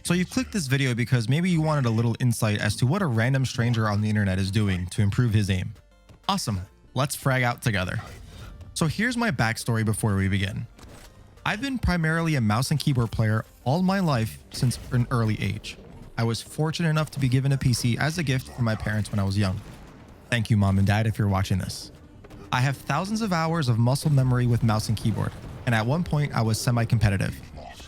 So you clicked this video because maybe you wanted a little insight as to what a random stranger on the internet is doing to improve his aim. Awesome, let's frag out together. So here's my backstory before we begin. I've been primarily a mouse and keyboard player all my life since an early age. I was fortunate enough to be given a PC as a gift from my parents when I was young. Thank you, mom and dad, if you're watching this. I have thousands of hours of muscle memory with mouse and keyboard, and at one point I was semi-competitive.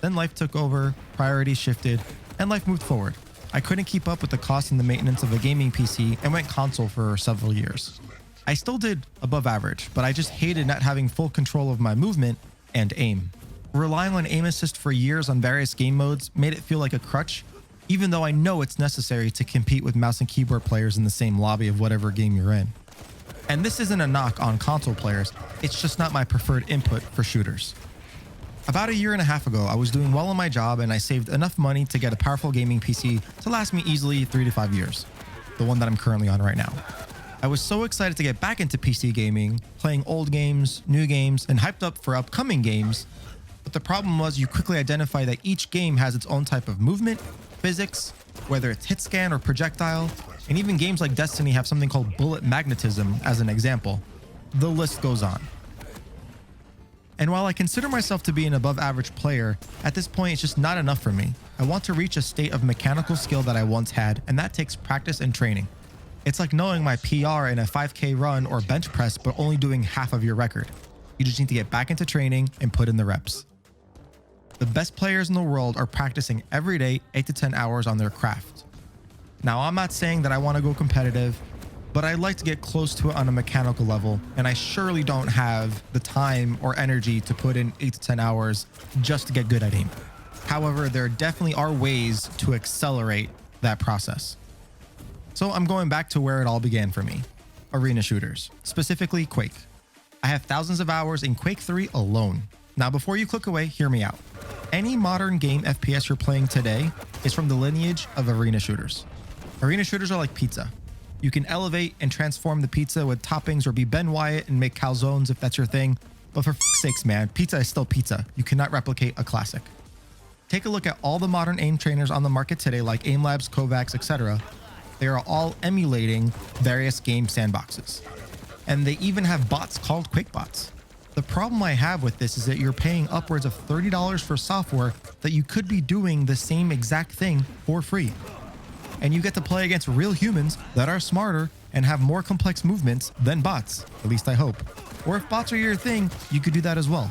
Then life took over, priorities shifted, and life moved forward. I couldn't keep up with the cost and the maintenance of a gaming PC and went console for several years. I still did above average, but I just hated not having full control of my movement and aim. Relying on aim assist for years on various game modes made it feel like a crutch, even though I know it's necessary to compete with mouse and keyboard players in the same lobby of whatever game you're in. And this isn't a knock on console players, it's just not my preferred input for shooters. About a year and a half ago, I was doing well in my job and I saved enough money to get a powerful gaming PC to last me easily 3 to 5 years, the one that I'm currently on right now. I was so excited to get back into PC gaming, playing old games, new games, and hyped up for upcoming games. But the problem was you quickly identify that each game has its own type of movement, physics, whether it's hit scan or projectile, and even games like Destiny have something called bullet magnetism as an example. The list goes on. And while I consider myself to be an above average player, at this point it's just not enough for me. I want to reach a state of mechanical skill that I once had, and that takes practice and training. It's like knowing my PR in a 5K run or bench press, but only doing half of your record. You just need to get back into training and put in the reps. The best players in the world are practicing every day 8 to 10 hours on their craft. Now, I'm not saying that I want to go competitive, but I'd like to get close to it on a mechanical level, and I surely don't have the time or energy to put in 8 to 10 hours just to get good at aim. However, there definitely are ways to accelerate that process. So I'm going back to where it all began for me, arena shooters, specifically Quake. I have thousands of hours in Quake 3 alone. Now, before you click away, hear me out. Any modern game FPS you're playing today is from the lineage of arena shooters. Arena shooters are like pizza. You can elevate and transform the pizza with toppings or be Ben Wyatt and make calzones if that's your thing. But for f***'s sakes, man, pizza is still pizza. You cannot replicate a classic. Take a look at all the modern aim trainers on the market today, like AimLabs, Kovaaks, etc. They are all emulating various game sandboxes. And they even have bots called Quake bots. The problem I have with this is that you're paying upwards of $30 for software that you could be doing the same exact thing for free. And you get to play against real humans that are smarter and have more complex movements than bots, at least I hope. Or if bots are your thing, you could do that as well.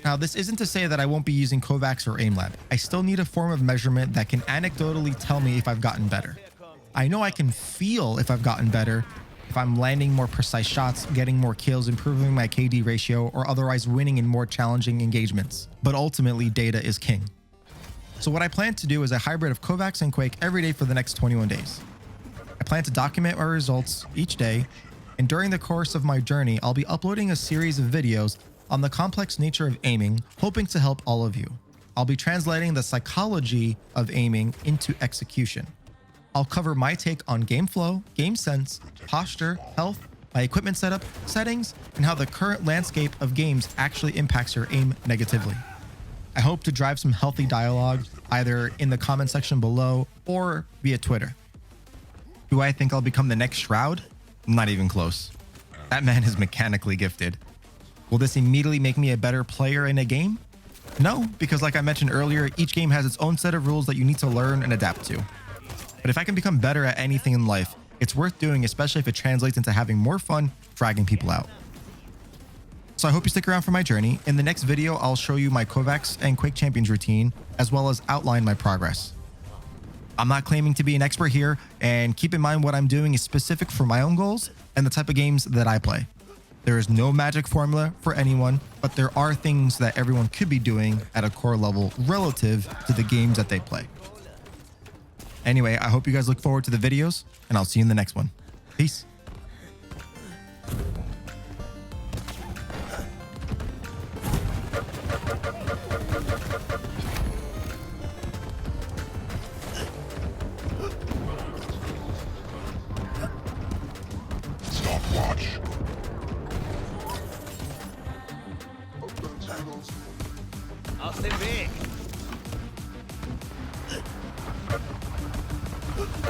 Now, this isn't to say that I won't be using Kovaaks or AimLab. I still need a form of measurement that can anecdotally tell me if I've gotten better. I know I can feel if I've gotten better, if I'm landing more precise shots, getting more kills, improving my KD ratio, or otherwise winning in more challenging engagements. But ultimately, data is king. So what I plan to do is a hybrid of Kovaaks and Quake every day for the next 21 days. I plan to document my results each day, and during the course of my journey, I'll be uploading a series of videos on the complex nature of aiming, hoping to help all of you. I'll be translating the psychology of aiming into execution. I'll cover my take on game flow, game sense, posture, health, my equipment setup, settings, and how the current landscape of games actually impacts your aim negatively. I hope to drive some healthy dialogue either in the comment section below or via Twitter. Do I think I'll become the next Shroud? Not even close. That man is mechanically gifted. Will this immediately make me a better player in a game? No, because like I mentioned earlier, each game has its own set of rules that you need to learn and adapt to. But if I can become better at anything in life, it's worth doing, especially if it translates into having more fun fragging people out. So I hope you stick around for my journey. In the next video, I'll show you my Kovaaks and Quake Champions routine, as well as outline my progress. I'm not claiming to be an expert here, and keep in mind what I'm doing is specific for my own goals and the type of games that I play. There is no magic formula for anyone, but there are things that everyone could be doing at a core level relative to the games that they play. Anyway, I hope you guys look forward to the videos, and I'll see you in the next one. Peace. Stopwatch. Aus dem Weg!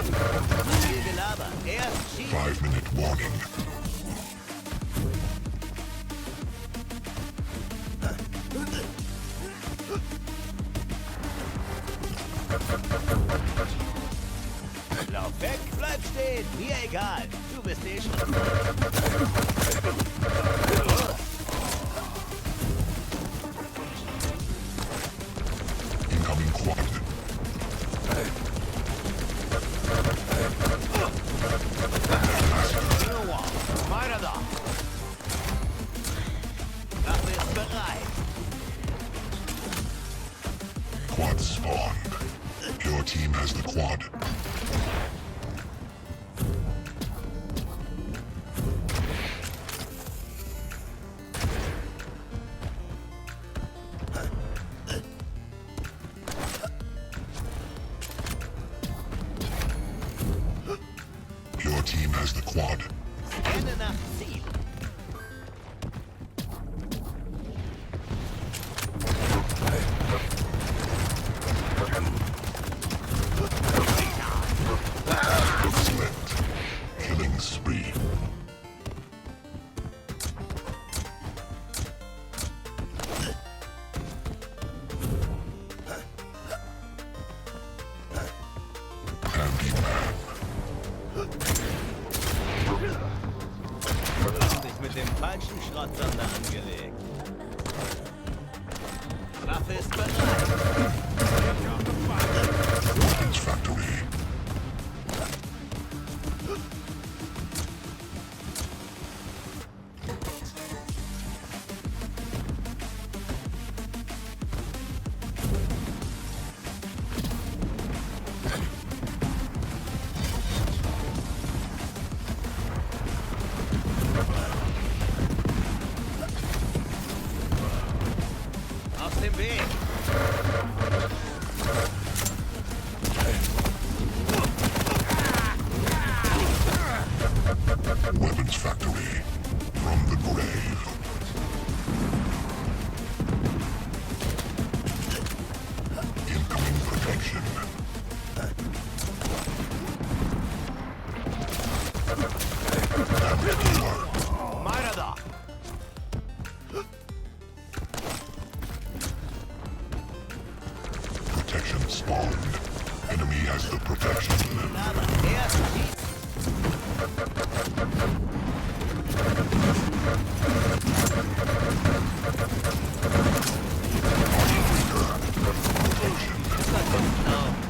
Viel Gelaber. Erst schießen. 5-minute warning. Lauf weg, bleib stehen. Mir egal. Du bist eh schon. Incoming quad. Meiner da. Waffe ist bereit. Quad spawned. Your team has the quad. Your team has the quad. Scanne nach Ziel. Slipped. Killing spree. Handyman. Sich mit dem falschen Schrottsonder angelegt. Waffe ist bereit. Weapons factory. Auf dem Weg. Weapons factory. From the grave. Incoming protection. Damage dealer. Meiner da. Protection spawned. Enemy has the protection. Aber erst schießen. Ist das gut? No.